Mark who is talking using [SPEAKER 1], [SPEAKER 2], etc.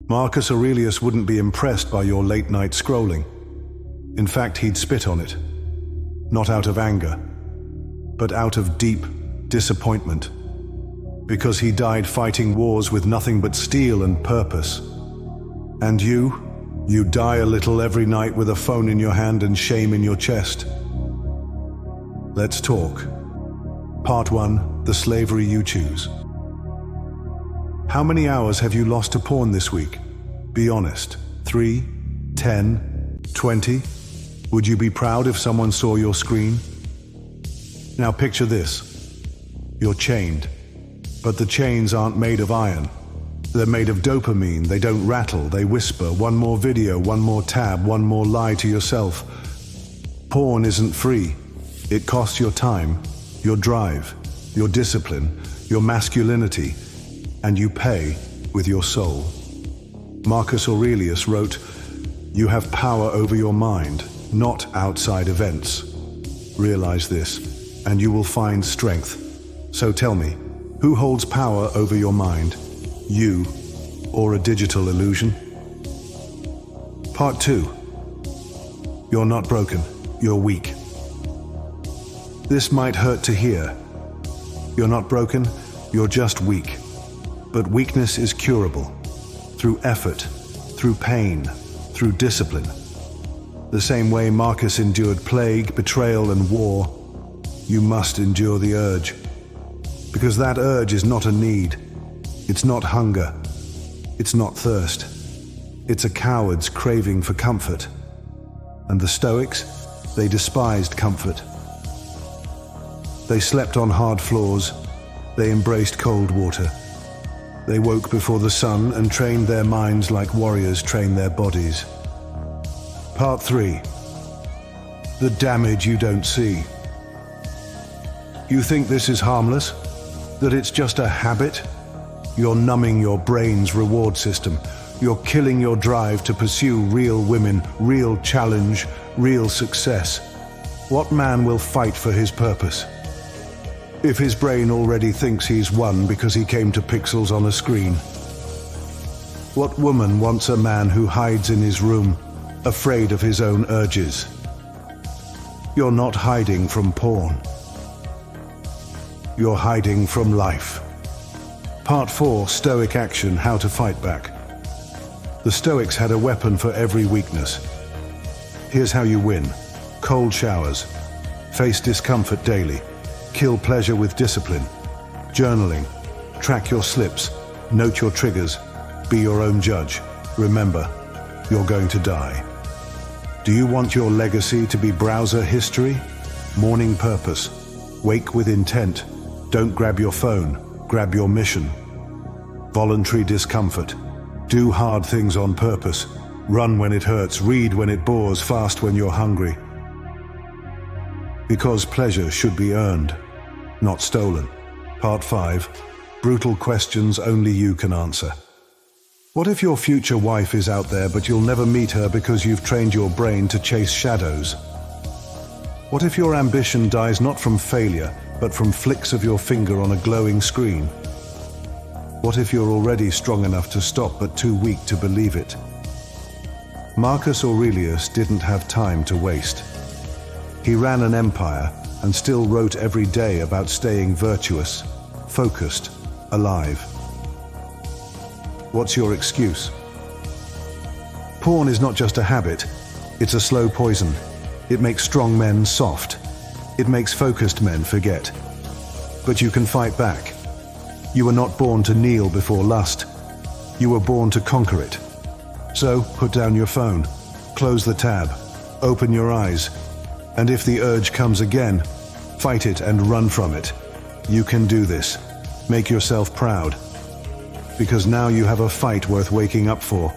[SPEAKER 1] Marcus Aurelius wouldn't be impressed by your late-night scrolling. In fact, he'd spit on it. Not out of anger, but out of deep disappointment. Because he died fighting wars with nothing but steel and purpose. And you die a little every night with a phone in your hand and shame in your chest. Let's talk. Part 1, the slavery you choose. How many hours have you lost to porn this week? Be honest. 3, 10, 20? Would you be proud if someone saw your screen? Now picture this. You're chained. But the chains aren't made of iron. They're made of dopamine. They don't rattle, they whisper. One more video, one more tab, one more lie to yourself. Porn isn't free. It costs your time, your drive, your discipline, your masculinity, and you pay with your soul. Marcus Aurelius wrote, "You have power over your mind, not outside events. Realize this, and you will find strength." So tell me, who holds power over your mind? You or a digital illusion? Part 2. You're not broken, you're weak. This might hurt to hear. You're not broken, you're just weak. But weakness is curable. Through effort, through pain, through discipline. The same way Marcus endured plague, betrayal, and war, you must endure the urge. Because that urge is not a need. It's not hunger. It's not thirst. It's a coward's craving for comfort. And the Stoics, they despised comfort. They slept on hard floors. They embraced cold water. They woke before the sun and trained their minds like warriors train their bodies. Part 3. The damage you don't see. You think this is harmless? That it's just a habit? You're numbing your brain's reward system. You're killing your drive to pursue real women, real challenge, real success. What man will fight for his purpose? If his brain already thinks he's won because he came to pixels on a screen. What woman wants a man who hides in his room, afraid of his own urges? You're not hiding from porn. You're hiding from life. Part 4, Stoic action, how to fight back. The Stoics had a weapon for every weakness. Here's how you win. Cold showers. Face discomfort daily. Kill pleasure with discipline. Journaling. Track your slips. Note your triggers. Be your own judge. Remember, you're going to die. Do you want your legacy to be browser history? Morning purpose. Wake with intent. Don't grab your phone. Grab your mission. Voluntary discomfort. Do hard things on purpose. Run when it hurts. Read when it bores. Fast when you're hungry. Because pleasure should be earned, not stolen. Part 5. Brutal questions only you can answer. What if your future wife is out there but you'll never meet her because you've trained your brain to chase shadows? What if your ambition dies not from failure, but from flicks of your finger on a glowing screen? What if you're already strong enough to stop but too weak to believe it? Marcus Aurelius didn't have time to waste. He ran an empire and still wrote every day about staying virtuous, focused, alive. What's your excuse? Porn is not just a habit, it's a slow poison. It makes strong men soft. It makes focused men forget. But you can fight back. You were not born to kneel before lust. You were born to conquer it. So put down your phone, close the tab, open your eyes, and if the urge comes again, fight it and run from it. You can do this. Make yourself proud. Because now you have a fight worth waking up for.